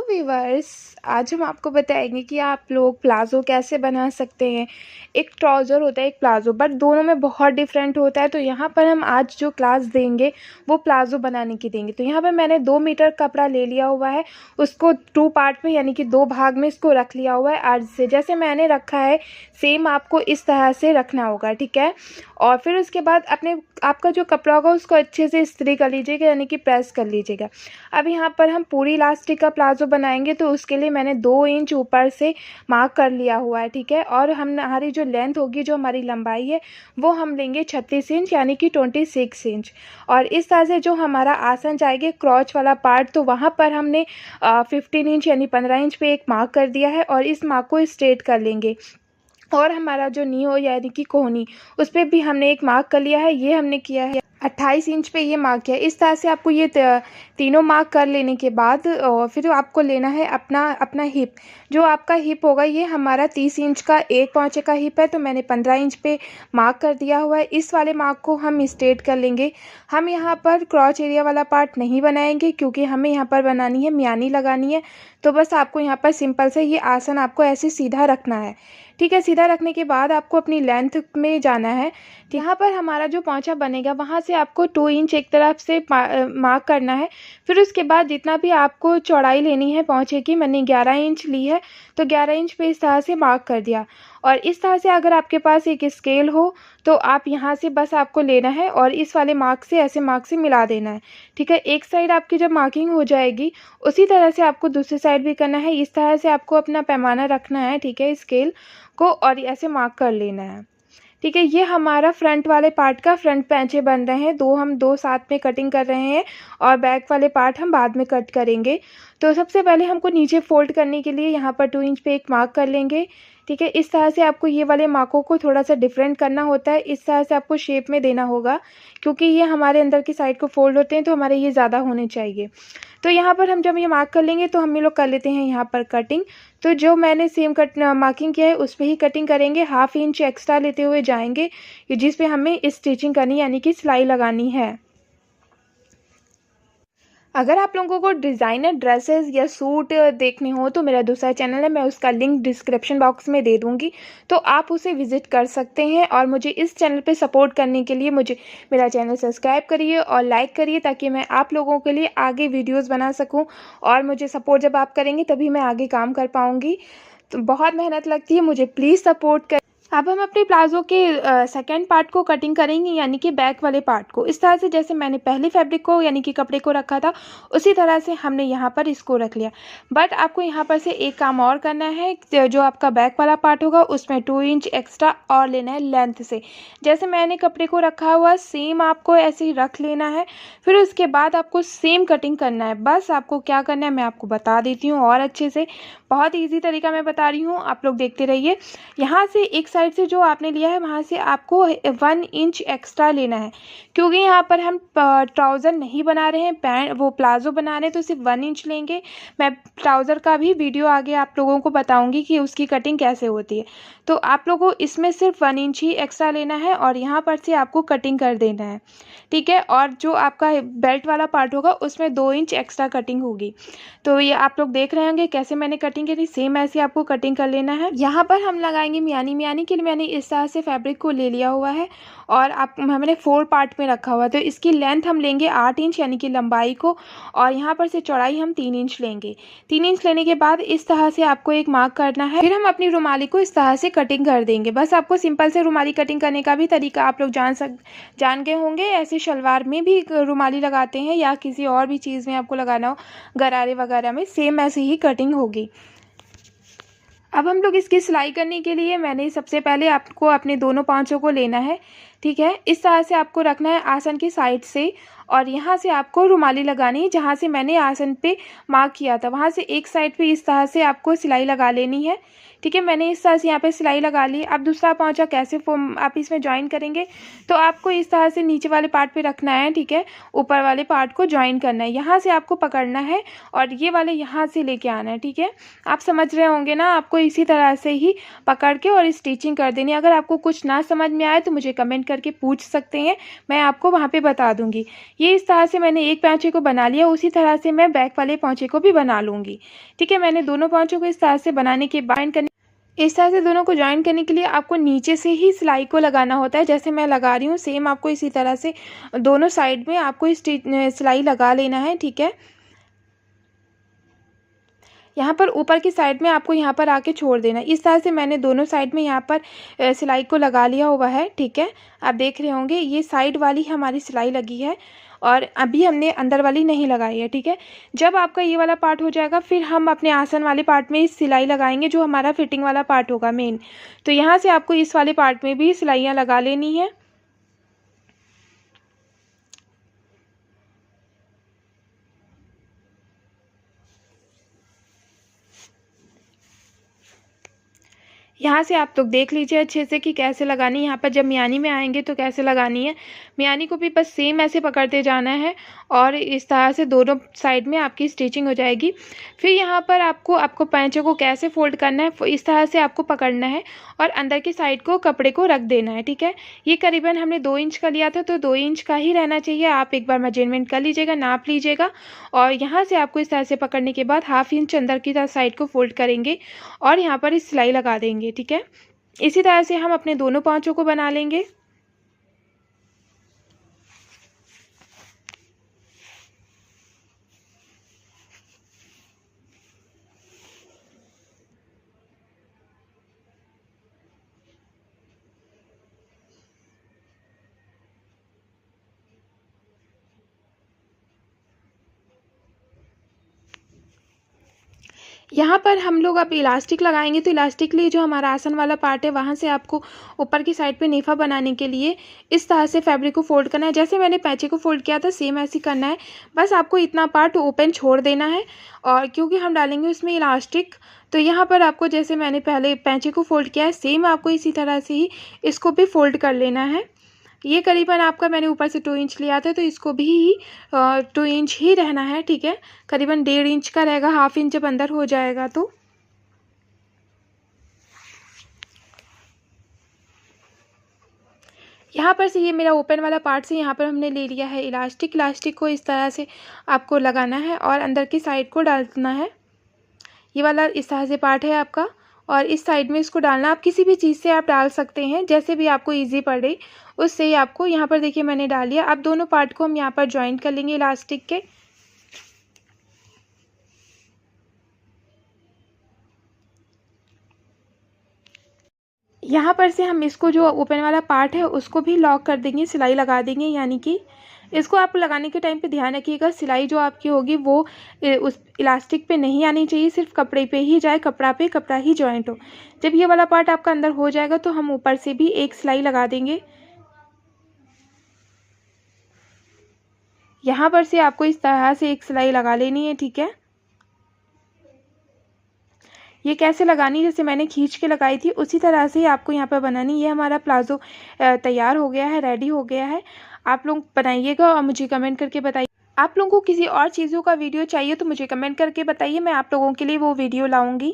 Viewers, आज हम आपको बताएंगे कि आप लोग प्लाज़ो कैसे बना सकते हैं। एक ट्राउज़र होता है, एक प्लाज़ो, बट दोनों में बहुत डिफरेंट होता है। तो यहाँ पर हम आज जो क्लास देंगे वो प्लाज़ो बनाने की देंगे। तो यहाँ पर मैंने 2 मीटर कपड़ा ले लिया हुआ है, उसको 2 पार्ट में यानी कि 2 भाग में इसको रख लिया हुआ है। आज से जैसे मैंने रखा है सेम आपको इस तरह से रखना होगा, ठीक है। और फिर उसके बाद आपका जो कपड़ा होगा उसको अच्छे से इस्त्री कर लीजिएगा, यानी कि प्रेस कर लीजिएगा। अब यहाँ पर हम पूरी इलास्टिक का प्लाज़ो बनाएंगे, तो उसके लिए मैंने 2 इंच ऊपर से मार्क कर लिया हुआ है, ठीक है। और हमारी जो लेंथ होगी, जो हमारी लंबाई है, वो हम लेंगे 36 इंच यानी कि 26 इंच। और इस तरह से जो हमारा आसन जाएगी क्रॉच वाला पार्ट, तो वहाँ पर हमने 15 इंच यानी 15 इंच पे एक मार्क कर दिया है और इस मार्क को स्ट्रेट कर लेंगे। और हमारा जो नी हो यानी कि कोहनी, उस पर भी हमने एक मार्क कर लिया है। ये हमने किया है 28 इंच पे ये मार्क किया है। इस तरह से आपको ये तीनों मार्क कर लेने के बाद फिर आपको लेना है अपना हिप। जो आपका हिप होगा, ये हमारा 30 इंच का 1 पौंचे का हिप है, तो मैंने 15 इंच पे मार्क कर दिया हुआ है। इस वाले मार्क को हम स्ट्रेट कर लेंगे। हम यहाँ पर क्रॉच एरिया वाला पार्ट नहीं बनाएंगे, क्योंकि हमें यहाँ पर बनानी है म्यानी लगानी है। तो बस आपको यहाँ पर सिंपल से ये आसन आपको ऐसे सीधा रखना है, ठीक है। सीधा रखने के बाद आपको अपनी लेंथ में जाना है। यहाँ पर हमारा जो पौंचा बनेगा, वहाँ से आपको 2 इंच एक तरफ से मार्क करना है। फिर उसके बाद जितना भी आपको चौड़ाई लेनी है पौंचे की, मैंने 11 इंच ली है, तो 11 इंच पे इस तरह से मार्क कर दिया। और इस तरह से अगर आपके पास एक स्केल हो तो आप यहाँ से बस आपको लेना है और इस वाले मार्क से ऐसे मार्क से मिला देना है, ठीक है। एक साइड आपकी जब मार्किंग हो जाएगी, उसी तरह से आपको दूसरी साइड भी करना है। इस तरह से आपको अपना पैमाना रखना है, ठीक है, स्केल को, और ऐसे मार्क कर लेना है, ठीक है। ये हमारा फ्रंट वाले पार्ट का फ्रंट पैंचे बन रहे हैं। हम दो साथ में कटिंग कर रहे हैं और बैक वाले पार्ट हम बाद में कट करेंगे। तो सबसे पहले हमको नीचे फोल्ड करने के लिए यहाँ पर 2 इंच पे एक मार्क कर लेंगे, ठीक है। इस तरह से आपको ये वाले मार्कों को थोड़ा सा डिफरेंट करना होता है। इस तरह से आपको शेप में देना होगा, क्योंकि ये हमारे अंदर की साइड को फोल्ड होते हैं, तो हमारे ये ज़्यादा होने चाहिए। तो यहाँ पर हम जब ये मार्क कर लेंगे तो हम ये लोग कर लेते हैं यहाँ पर कटिंग। तो जो मैंने सेम मार्किंग किया है उस पर ही कटिंग करेंगे। 1/2 इंच एक्स्ट्रा लेते हुए जाएंगे, जिस पे हमें स्टिचिंग करनी यानी कि सिलाई लगानी है। अगर आप लोगों को डिज़ाइनर ड्रेसेस या सूट देखने हो तो मेरा दूसरा चैनल है, मैं उसका लिंक डिस्क्रिप्शन बॉक्स में दे दूँगी, तो आप उसे विज़िट कर सकते हैं। और मुझे इस चैनल पे सपोर्ट करने के लिए मेरा चैनल सब्सक्राइब करिए और लाइक करिए, ताकि मैं आप लोगों के लिए आगे वीडियोज़ बना सकूँ। और मुझे सपोर्ट जब आप करेंगे तभी मैं आगे काम कर पाऊँगी। तो बहुत मेहनत लगती है, मुझे प्लीज़ सपोर्ट कर। अब हम अपने प्लाज़ो के सेकंड पार्ट को कटिंग करेंगे, यानी कि बैक वाले पार्ट को। इस तरह से जैसे मैंने पहले फैब्रिक को यानी कि कपड़े को रखा था, उसी तरह से हमने यहाँ पर इसको रख लिया। बट आपको यहाँ पर से एक काम और करना है। जो आपका बैक वाला पार्ट होगा उसमें 2 इंच एक्स्ट्रा और लेना है लेंथ से। जैसे मैंने कपड़े को रखा हुआ सेम आपको ऐसे ही रख लेना है। फिर उसके बाद आपको सेम कटिंग करना है। बस आपको क्या करना है मैं आपको बता देती हूँ और अच्छे से, बहुत ईजी तरीका मैं बता रही हूँ, आप लोग देखते रहिए। यहाँ से एक साइड से जो आपने लिया है वहाँ से आपको 1 इंच एक्स्ट्रा लेना है, क्योंकि यहाँ पर हम ट्राउज़र नहीं बना रहे हैं, वो प्लाज़ो बना रहे हैं, तो सिर्फ 1 इंच लेंगे। मैं ट्राउज़र का भी वीडियो आगे आप लोगों को बताऊंगी कि उसकी कटिंग कैसे होती है। तो आप लोगों को इसमें सिर्फ 1 इंच ही एक्स्ट्रा लेना है और यहाँ पर से आपको कटिंग कर देना है, ठीक है। और जो आपका बेल्ट वाला पार्ट होगा उसमें 2 इंच एक्स्ट्रा कटिंग होगी। तो ये आप लोग देख रहे होंगे कैसे मैंने कटिंग की थी, सेम ऐसे आपको कटिंग कर लेना है। यहाँ पर हम लगाएंगे म्यानी के लिए मैंने इस तरह से फैब्रिक को ले लिया हुआ है और हमने 4 पार्ट में रखा हुआ है। तो इसकी लेंथ हम लेंगे 8 इंच यानी कि लंबाई को, और यहाँ पर से चौड़ाई हम 3 इंच लेंगे। 3 इंच लेने के बाद इस तरह से आपको एक मार्क करना है। फिर हम अपनी रुमाली को इस तरह से कटिंग कर देंगे। बस आपको सिंपल से रुमाली कटिंग करने का भी तरीका आप लोग जान गए होंगे। ऐसे शलवार में भी रुमाली लगाते हैं या किसी और भी चीज़ में आपको लगाना हो, गरारे वगैरह में, सेम ऐसे ही कटिंग होगी। अब हम लोग इसकी सिलाई करने के लिए मैंने सबसे पहले आपको अपने दोनों पांचों को लेना है, ठीक है। इस तरह से आपको रखना है आसन की साइड से, और यहाँ से आपको रुमाली लगानी है। जहाँ से मैंने आसन पे मार्क किया था वहाँ से एक साइड पे इस तरह से आपको सिलाई लगा लेनी है, ठीक है। मैंने इस तरह से यहाँ पे सिलाई लगा ली। अब दूसरा पांचा कैसे आप इसमें ज्वाइन करेंगे, तो आपको इस तरह से नीचे वाले पार्ट पे रखना है, ठीक है। ऊपर वाले पार्ट को ज्वाइन करना है, यहाँ से आपको पकड़ना है और ये वाले यहाँ से लेके आना है, ठीक है। आप समझ रहे होंगे ना, आपको इसी तरह से ही पकड़ के और स्टिचिंग कर देनी है। अगर आपको कुछ ना समझ में आए तो मुझे कमेंट करके पूछ सकते हैं, मैं आपको वहाँ पे बता दूँगी। ये इस तरह से मैंने एक पोंचे को बना लिया, उसी तरह से मैं बैक वाले पोंचे को भी बना लूँगी। ठीक है, मैंने दोनों पोंचों को इस तरह से बनाने के बाद इस तरह से दोनों को जॉइन करने के लिए आपको नीचे से ही सिलाई को लगाना होता है। जैसे मैं लगा रही हूँ सेम आपको इसी तरह से दोनों साइड में आपको सिलाई लगा लेना है। ठीक है, यहाँ पर ऊपर की साइड में आपको यहाँ पर आके छोड़ देना। इस तरह से मैंने दोनों साइड में यहाँ पर सिलाई को लगा लिया हुआ है। ठीक है, आप देख रहे होंगे ये साइड वाली हमारी सिलाई लगी है और अभी हमने अंदर वाली नहीं लगाई है। ठीक है, जब आपका ये वाला पार्ट हो जाएगा फिर हम अपने आसन वाले पार्ट में सिलाई लगाएंगे, जो हमारा फिटिंग वाला पार्ट होगा मेन। तो यहाँ से आपको इस वाले पार्ट में भी सिलाइयाँ लगा लेनी है। यहाँ से आप लोग देख लीजिए अच्छे से कि कैसे लगानी है। यहाँ पर जब मियानी में आएंगे तो कैसे लगानी है। मियानी को भी बस सेम ऐसे पकड़ते जाना है और इस तरह से दोनों साइड में आपकी स्टिचिंग हो जाएगी। फिर यहाँ पर आपको पैंचे को कैसे फोल्ड करना है, इस तरह से आपको पकड़ना है और अंदर की साइड को कपड़े को रख देना है। ठीक है, ये करीबन हमने 2 इंच का लिया था, तो 2 इंच का ही रहना चाहिए। आप एक बार मेजरमेंट कर लीजिएगा, नाप लीजिएगा और यहाँ से आपको इस तरह से पकड़ने के बाद 1/2 इंच अंदर की साइड को फोल्ड करेंगे और यहाँ पर इस सिलाई लगा देंगे। ठीक है, इसी तरह से हम अपने दोनों पोंचों को बना लेंगे। यहाँ पर हम लोग अब इलास्टिक लगाएंगे, तो इलास्टिक के लिए जो हमारा आसन वाला पार्ट है वहाँ से आपको ऊपर की साइड पे नेफा बनाने के लिए इस तरह से फैब्रिक को फोल्ड करना है। जैसे मैंने पैचे को फोल्ड किया था सेम ऐसे करना है। बस आपको इतना पार्ट ओपन छोड़ देना है और क्योंकि हम डालेंगे उसमें इलास्टिक, तो यहाँ पर आपको जैसे मैंने पहले पैचे को फोल्ड किया है सेम आपको इसी तरह से ही इसको भी फोल्ड कर लेना है। ये करीबन आपका मैंने ऊपर से 2 इंच लिया था, तो इसको भी 2 इंच ही रहना है। ठीक है, करीबन 1.5 इंच का रहेगा, 1/2 इंच जब अंदर हो जाएगा तो। यहाँ पर से ये मेरा ओपन वाला पार्ट से यहाँ पर हमने ले लिया है इलास्टिक। इलास्टिक को इस तरह से आपको लगाना है और अंदर की साइड को डालना है। ये वाला इस तरह से पार्ट है आपका और इस साइड में इसको डालना। आप किसी भी चीज़ से आप डाल सकते हैं, जैसे भी आपको इजी पड़े उससे ही आपको। यहाँ पर देखिए मैंने डाल लिया। अब दोनों पार्ट को हम यहाँ पर जॉइंट कर लेंगे इलास्टिक के। यहाँ पर से हम इसको जो ओपन वाला पार्ट है उसको भी लॉक कर देंगे, सिलाई लगा देंगे। यानी कि इसको आप लगाने के टाइम पे ध्यान रखिएगा सिलाई जो आपकी होगी वो उस इलास्टिक पे नहीं आनी चाहिए, सिर्फ कपड़े पे ही जाए, कपड़ा ही जॉइंट हो। जब ये वाला पार्ट आपका अंदर हो जाएगा तो हम ऊपर से भी एक सिलाई लगा देंगे। यहाँ पर से आपको इस तरह से एक सिलाई लगा लेनी है। ठीक है, ये कैसे लगानी, जैसे मैंने खींच के लगाई थी उसी तरह से ही आपको यहाँ पर बनानी। ये हमारा प्लाजो तैयार हो गया है, रेडी हो गया है। आप लोग बनाइएगा और मुझे कमेंट करके बताइए। आप लोगों को किसी और चीज़ों का वीडियो चाहिए तो मुझे कमेंट करके बताइए, मैं आप लोगों के लिए वो वीडियो लाऊंगी।